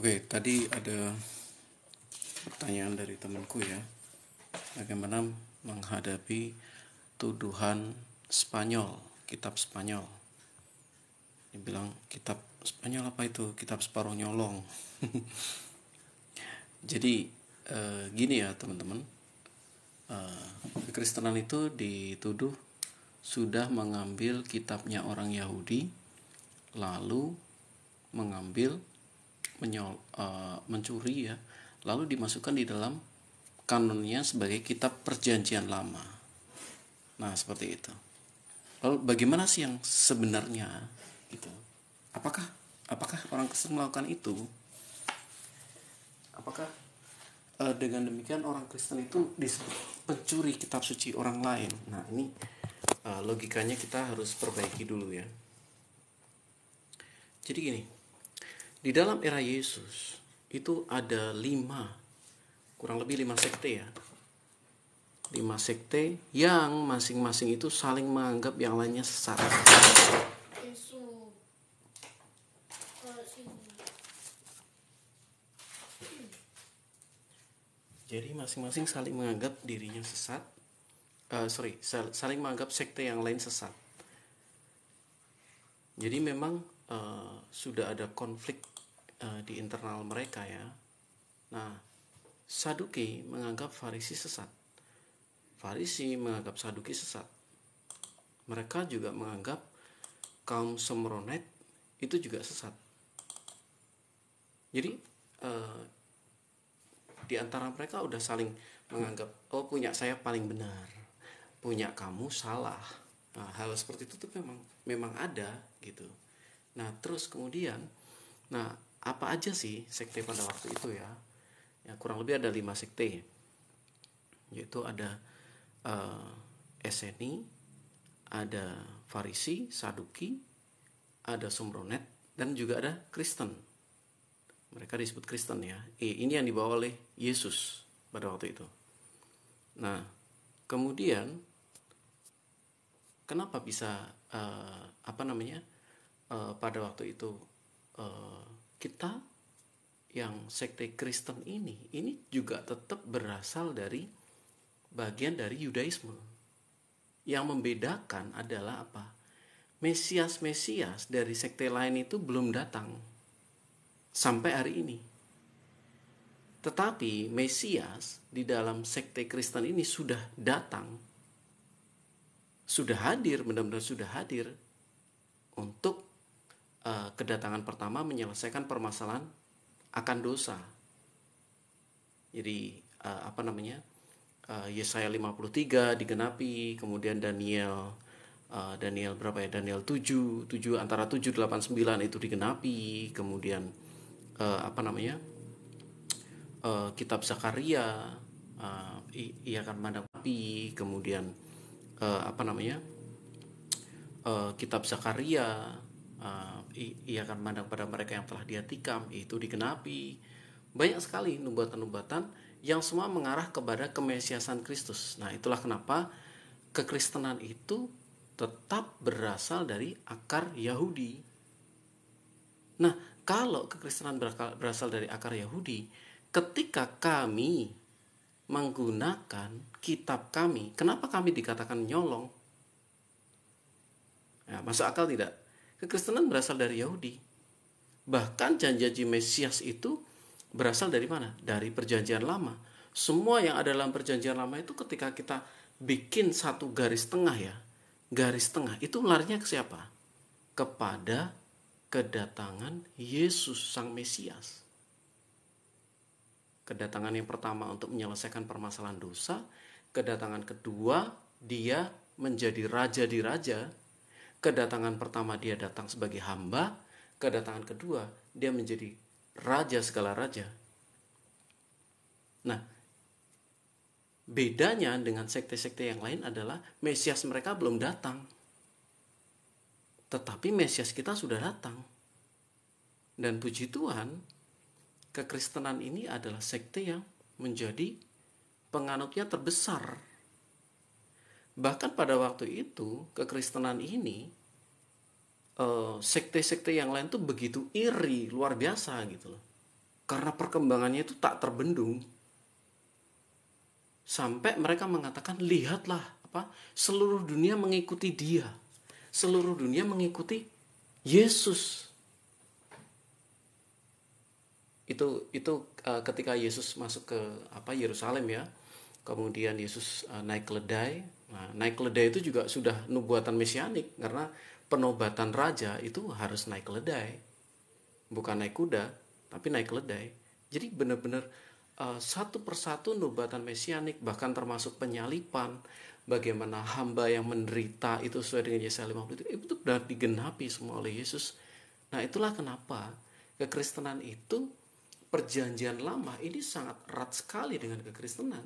Oke, tadi ada pertanyaan dari temanku ya, bagaimana menghadapi tuduhan Spanyol, kitab Spanyol. Dia bilang, kitab Spanyol apa itu? Kitab separuh nyolong. Jadi gini ya teman-teman, kekristenan itu dituduh sudah mengambil kitabnya orang Yahudi, lalu mengambil mencuri ya, lalu dimasukkan di dalam kanonnya sebagai kitab perjanjian lama. Nah seperti itu. Lalu bagaimana sih yang sebenarnya gitu? Apakah orang Kristen melakukan itu? Apakah dengan demikian orang Kristen itu disebut pencuri kitab suci orang lain? Nah ini logikanya kita harus perbaiki dulu ya. Jadi gini, di dalam era Yesus itu ada kurang lebih 5 sekte ya. 5 sekte yang masing-masing itu saling menganggap yang lainnya sesat. Jadi masing-masing saling menganggap dirinya sesat. Saling menganggap sekte yang lain sesat. Jadi memang sudah ada konflik di internal mereka ya. Nah, Saduki menganggap Farisi sesat. Farisi menganggap Saduki sesat. Mereka juga menganggap kaum Somronet itu juga sesat. Jadi di antara mereka udah saling menganggap, oh punya saya paling benar, punya kamu salah. Nah, hal seperti itu tuh memang ada gitu. Nah terus kemudian, nah apa aja sih sekte pada waktu itu ya? Ya kurang lebih ada 5 sekte, yaitu ada Eseni, ada Farisi, Saduki, ada Somronet, dan juga ada Kristen. Mereka disebut Kristen ya. Ini yang dibawa oleh Yesus pada waktu itu. Nah, kemudian kenapa bisa pada waktu itu kita yang sekte Kristen ini juga tetap berasal dari bagian dari Yudaisme. Yang membedakan adalah apa? Mesias dari sekte lain itu belum datang sampai hari ini. Tetapi Mesias di dalam sekte Kristen ini sudah datang, sudah hadir, benar-benar sudah hadir untuk kedatangan pertama menyelesaikan permasalahan akan dosa. Jadi Yesaya 53 digenapi, kemudian Daniel berapa ya? Daniel 7 antara 7 8 9 itu digenapi, kemudian kitab Zakaria ia akan memandang api, kemudian kitab Zakaria ia akan memandang pada mereka yang telah dia tikam, itu digenapi. Banyak sekali nubuatan-nubuatan yang semua mengarah kepada kemesiasan Kristus. Nah itulah kenapa kekristenan itu tetap berasal dari akar Yahudi. Nah kalau kekristenan berasal dari akar Yahudi, ketika kami menggunakan kitab kami, kenapa kami dikatakan nyolong? Ya, masuk akal tidak? Kekristenan berasal dari Yahudi. Bahkan janji-janji Mesias itu berasal dari mana? Dari perjanjian lama. Semua yang ada dalam perjanjian lama itu ketika kita bikin satu garis tengah ya, garis tengah itu larinya ke siapa? Kepada kedatangan Yesus sang Mesias. Kedatangan yang pertama untuk menyelesaikan permasalahan dosa, kedatangan kedua dia menjadi raja di raja. Kedatangan pertama dia datang sebagai hamba, kedatangan kedua dia menjadi raja segala raja. Nah, bedanya dengan sekte-sekte yang lain adalah Mesias mereka belum datang. Tetapi Mesias kita sudah datang. Dan puji Tuhan, kekristenan ini adalah sekte yang menjadi penganutnya terbesar. Bahkan pada waktu itu, kekristenan ini, sekte-sekte yang lain tuh begitu iri, luar biasa gitu loh. Karena perkembangannya itu tak terbendung. Sampai mereka mengatakan, lihatlah, seluruh dunia mengikuti dia. Seluruh dunia mengikuti Yesus. Itu ketika Yesus masuk ke Yerusalem ya. Kemudian Yesus naik keledai. Nah, naik keledai itu juga sudah nubuatan mesianik, karena penobatan raja itu harus naik keledai. Bukan naik kuda, tapi naik keledai. Jadi benar-benar satu persatu nubuatan mesianik, bahkan termasuk penyalipan, bagaimana hamba yang menderita itu sesuai dengan Yesaya 50 itu benar digenapi semua oleh Yesus. Nah, itulah kenapa kekristenan itu, perjanjian lama ini sangat erat sekali dengan kekristenan.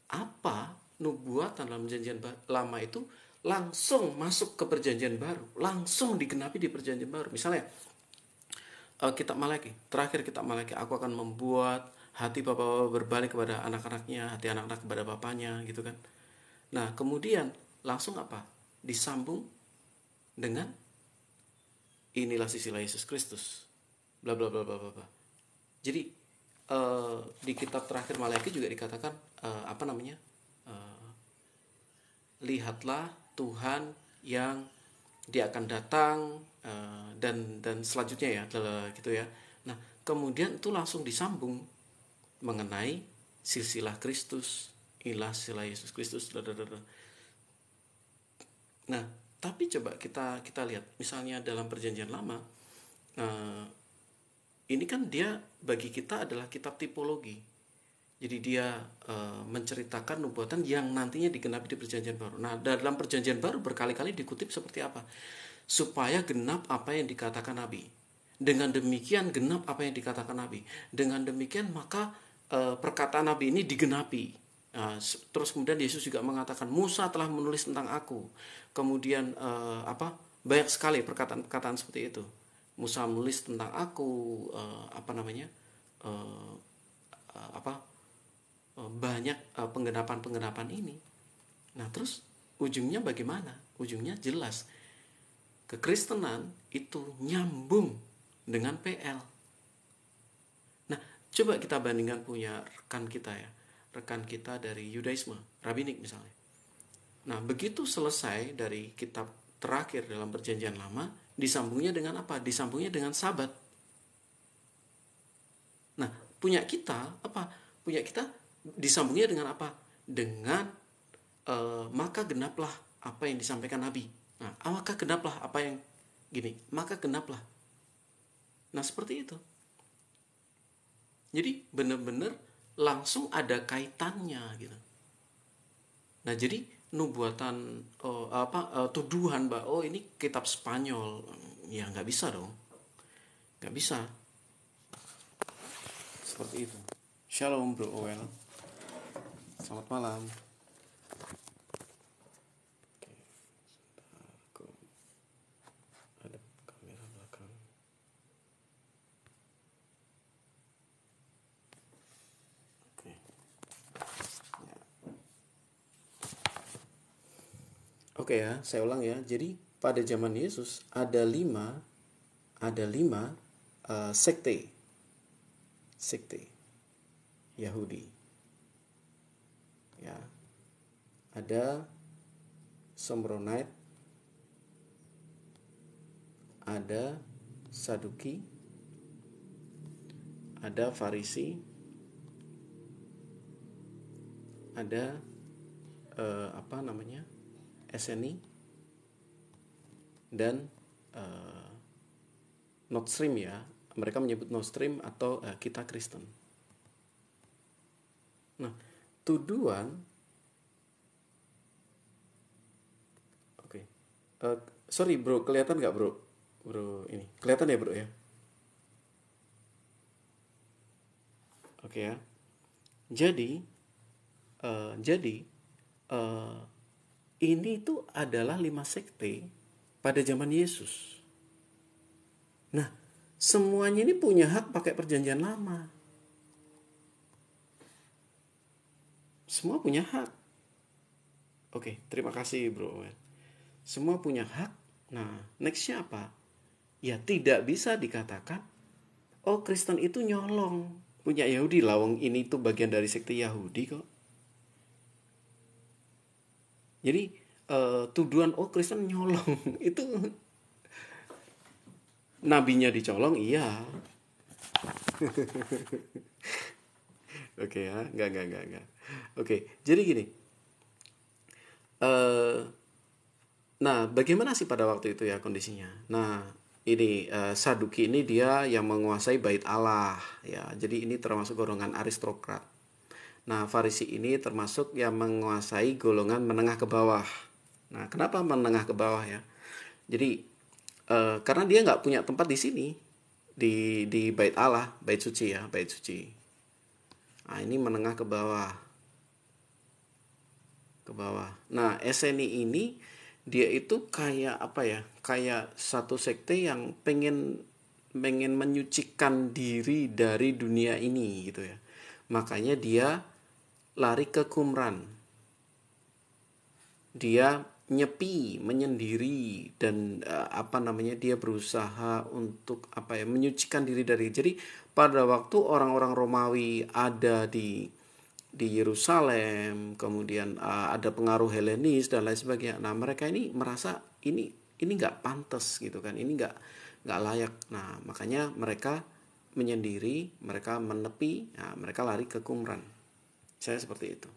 Apa nubuatan dalam perjanjian lama itu langsung masuk ke perjanjian baru, langsung digenapi di perjanjian baru. Misalnya kitab Malaki, terakhir kitab Malaki, aku akan membuat hati bapak berbalik kepada anak-anaknya, hati anak-anak kepada bapaknya, gitu kan. Nah, kemudian langsung apa? Disambung dengan inilah sisilah Yesus Kristus, bla bla bla bla bla. Jadi di kitab terakhir Malaki juga dikatakan lihatlah Tuhan yang dia akan datang, dan selanjutnya ya, gitu ya. Nah, kemudian itu langsung disambung mengenai silsilah Kristus, inilah silsilah Yesus Kristus. Nah, tapi coba kita lihat misalnya dalam perjanjian lama, ini kan dia bagi kita adalah kitab tipologi. Jadi dia menceritakan nubuatan yang nantinya digenapi di perjanjian baru. Nah, dalam perjanjian baru berkali-kali dikutip seperti apa? Supaya genap apa yang dikatakan Nabi. Dengan demikian genap apa yang dikatakan Nabi. Dengan demikian maka perkataan Nabi ini digenapi. Terus kemudian Yesus juga mengatakan, Musa telah menulis tentang aku. Kemudian banyak sekali perkataan-perkataan seperti itu. Musa menulis tentang aku, banyak penggenapan-penggenapan ini. Nah, terus ujungnya bagaimana? Ujungnya jelas, kekristenan itu nyambung dengan PL. Nah, coba kita bandingkan punya rekan kita ya, rekan kita dari Yudaisme, Rabinik misalnya. Nah, begitu selesai dari kitab terakhir dalam perjanjian lama, disambungnya dengan apa? Disambungnya dengan Sabat. Nah, punya kita apa? Punya kita disambungnya dengan apa? Dengan maka genaplah apa yang disampaikan Nabi. Nah, maka genaplah apa yang gini, maka genaplah. Nah, seperti itu. Jadi benar-benar langsung ada kaitannya gitu. Nah, jadi nubuatan tuduhan bahwa ini kitab Spanyol, ya nggak bisa dong, nggak bisa seperti itu. Shalom Bro Owen, selamat malam. Ada kamera belakang. Oke ya, saya ulang ya. Jadi pada zaman Yesus ada lima sekte Yahudi. Ya, ada Shomronite, ada Saduki, ada Farisi, ada SNI, dan Nordstream ya. Mereka menyebut Nordstream atau kita Kristen. Nah, tuduhan oke. Sorry bro, kelihatan nggak bro? Bro ini kelihatan ya bro ya? Oke ya. Jadi ini itu adalah 5 sekte pada zaman Yesus. Nah, semuanya ini punya hak pakai perjanjian lama. Semua punya hak. Oke, terima kasih bro. Semua punya hak. Nah, nextnya apa? Ya tidak bisa dikatakan oh Kristen itu nyolong punya Yahudi, lawang ini tuh bagian dari sekte Yahudi kok. Jadi tuduhan oh Kristen nyolong itu nabinya dicolong, iya. Oke ya, enggak. Oke, jadi gini. eh nah, bagaimana sih pada waktu itu ya kondisinya? Nah, ini Saduki ini dia yang menguasai bait Allah ya. Jadi ini termasuk golongan aristokrat. Nah, Farisi ini termasuk yang menguasai golongan menengah ke bawah. Nah, kenapa menengah ke bawah ya? Jadi karena dia nggak punya tempat di sini, di bait Allah, bait suci ya, bait suci. Nah, ini menengah ke bawah, ke bawah. Nah, SNI ini dia itu kayak apa ya? Kayak satu sekte yang pengen pengen menyucikan diri dari dunia ini gitu ya. Makanya dia lari ke Qumran. Dia nyepi, menyendiri dan apa namanya dia berusaha untuk apa ya menyucikan diri dari. Jadi pada waktu orang-orang Romawi ada di Yerusalem, kemudian ada pengaruh Helenis dan lain sebagainya. Nah, mereka ini merasa ini nggak pantas gitu kan, ini nggak layak. Nah, makanya mereka menyendiri, mereka menepi, nah, mereka lari ke Qumran. Saya seperti itu.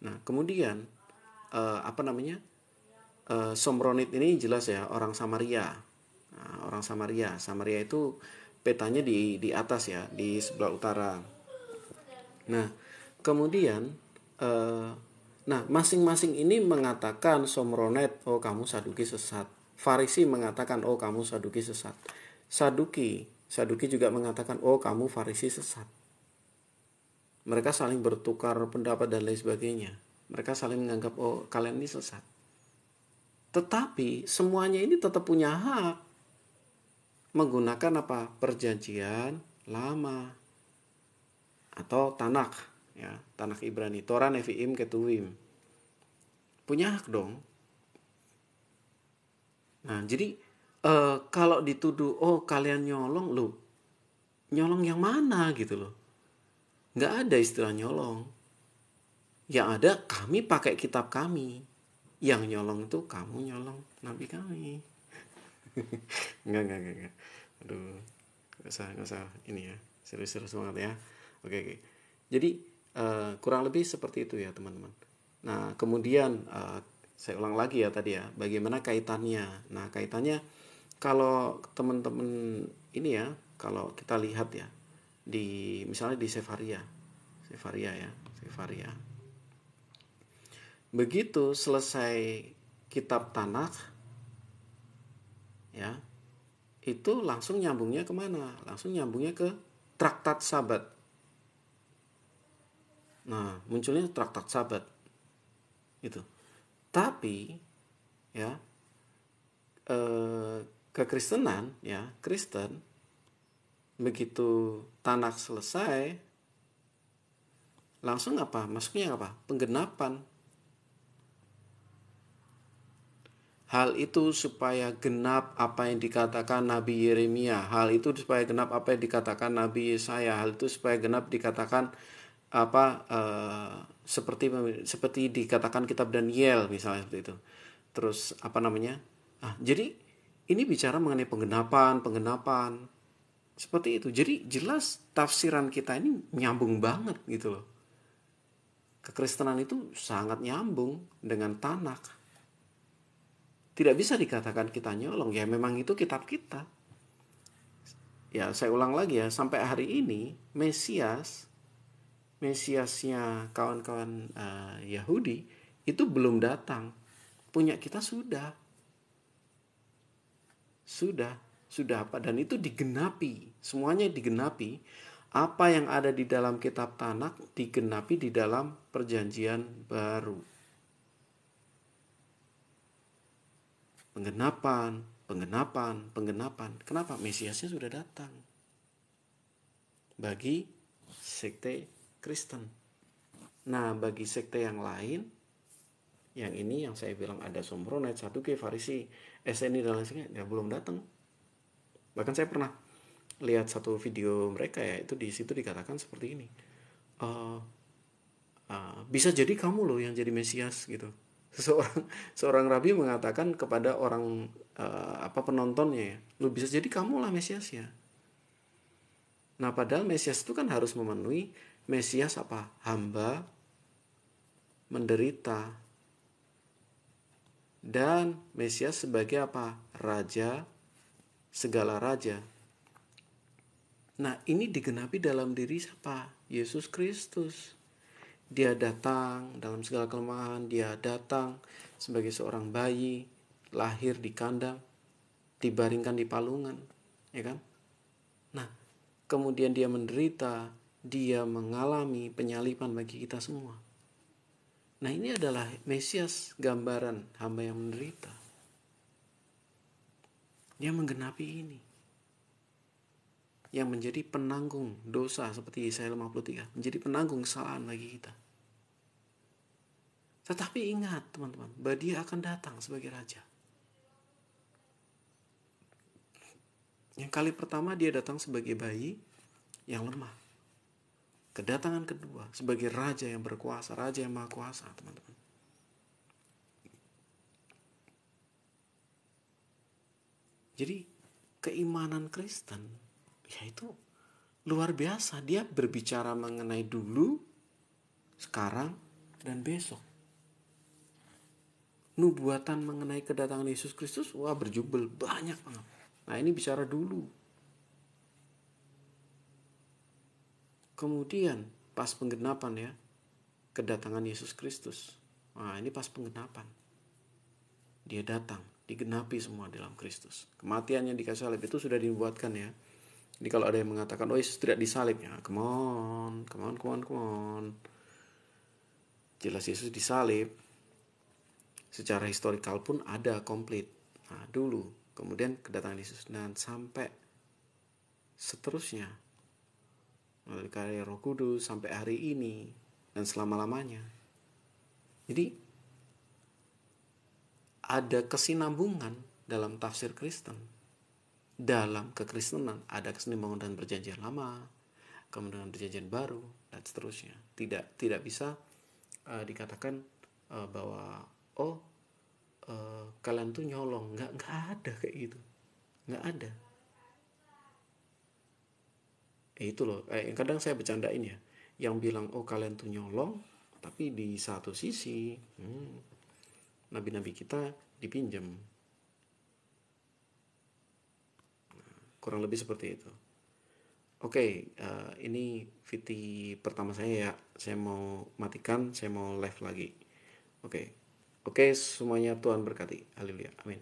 Nah, kemudian apa namanya? Somronit ini jelas ya orang Samaria. Nah, orang Samaria. Samaria itu petanya di atas ya, di sebelah utara. Nah, kemudian eh, nah masing-masing ini mengatakan Somronet, oh kamu Saduki sesat. Farisi mengatakan, oh kamu Saduki sesat. Saduki juga mengatakan, oh kamu Farisi sesat. Mereka saling bertukar pendapat dan lain sebagainya. Mereka saling menganggap, oh kalian ini sesat. Tetapi semuanya ini tetap punya hak menggunakan apa? Perjanjian lama atau Tanakh ya, Tanakh Ibrani, Torah, Nevi'im, Ketuvim. Punya hak dong. Nah, jadi kalau dituduh oh kalian nyolong, lu nyolong yang mana gitu loh. Nggak ada istilah nyolong. Yang ada kami pakai kitab kami. Yang nyolong itu kamu nyolong nabi kami. Enggak. Aduh, nggak usah ini ya. Serius-serius banget ya. Oke. Jadi kurang lebih seperti itu ya teman-teman. Nah, kemudian saya ulang lagi ya tadi ya, bagaimana kaitannya. Nah, kaitannya kalau teman-teman ini ya, kalau kita lihat ya di misalnya di Sefaria ya, Sefaria. Begitu selesai kitab Tanakh ya, itu langsung nyambungnya kemana? Langsung nyambungnya ke Traktat Sabat. Nah, munculnya Traktat Sabat itu. Tapi ya kekristenan ya, Kristen begitu Tanakh selesai langsung apa? Masuknya apa? Penggenapan. Hal itu supaya genap apa yang dikatakan Nabi Yeremia. Hal itu supaya genap apa yang dikatakan Nabi Yesaya. Hal itu supaya genap dikatakan apa seperti dikatakan kitab Daniel misalnya seperti itu. Terus apa namanya? Jadi ini bicara mengenai penggenapan. Seperti itu. Jadi jelas tafsiran kita ini nyambung banget gitu loh. Kekristenan itu sangat nyambung dengan Tanakh. Tidak bisa dikatakan kita nyolong, ya memang itu kitab kita. Ya saya ulang lagi ya, sampai hari ini Mesiasnya kawan-kawan Yahudi itu belum datang. Punya kita sudah apa, dan itu digenapi, semuanya digenapi. Apa yang ada di dalam kitab Tanakh digenapi di dalam perjanjian baru. Penggenapan. Kenapa? Mesiasnya sudah datang. Bagi sekte Kristen. Nah, bagi sekte yang lain, yang ini yang saya bilang ada Somronite, Saduki, Farisi, SNI dan lain sebagainya, ya belum datang. Bahkan saya pernah lihat satu video mereka ya, itu di situ dikatakan seperti ini. Eh, Bisa jadi kamu loh yang jadi Mesias gitu. Seorang seorang rabi mengatakan kepada orang penontonnya ya, lu bisa jadi kamu lah Mesiasnya. Nah, padahal Mesias itu kan harus memenuhi Mesias apa? Hamba, menderita, dan Mesias sebagai apa? Raja, segala raja. Nah, ini digenapi dalam diri siapa? Yesus Kristus. Dia datang dalam segala kelemahan, dia datang sebagai seorang bayi, lahir di kandang, dibaringkan di palungan, ya kan? Nah, kemudian dia menderita, dia mengalami penyaliban bagi kita semua. Nah, ini adalah Mesias, gambaran hamba yang menderita. Dia menggenapi ini. Yang menjadi penanggung dosa seperti Yesaya 53, menjadi penanggung kesalahan bagi kita. Tetapi ingat teman-teman, bahwa dia akan datang sebagai raja. Yang kali pertama dia datang sebagai bayi yang lemah. Kedatangan kedua sebagai raja yang berkuasa, raja yang maha kuasa, teman-teman. Jadi keimanan Kristen yaitu luar biasa. Dia berbicara mengenai dulu, sekarang, dan besok. Nubuatan mengenai kedatangan Yesus Kristus, wah berjubel banyak banget. Nah, ini bicara dulu. Kemudian pas penggenapan ya, kedatangan Yesus Kristus. Nah, ini pas penggenapan. Dia datang, digenapi semua dalam Kristus. Kematiannya di kayu salib itu sudah dibuatkan ya. Jadi kalau ada yang mengatakan, oh Yesus tidak disalib ya, come on. Jelas Yesus disalib. Secara historikal pun ada komplit. Nah, dulu, kemudian kedatangan Yesus dan sampai seterusnya melalui karya Roh Kudus sampai hari ini dan selama-lamanya. Jadi ada kesinambungan dalam tafsir Kristen. Dalam kekristenan ada kesinambungan dan perjanjian lama, kemudian perjanjian baru dan seterusnya. Tidak bisa dikatakan bahwa kalian tuh nyolong. Nggak ada kayak gitu. Nggak ada. Itu loh, kadang saya bercandain ya, yang bilang oh kalian tuh nyolong, tapi di satu sisi nabi-nabi kita dipinjam. Kurang lebih seperti itu. Oke, ini VT pertama saya ya. Saya mau matikan, saya mau live lagi. Oke, semuanya Tuhan berkati. Haleluya, amin.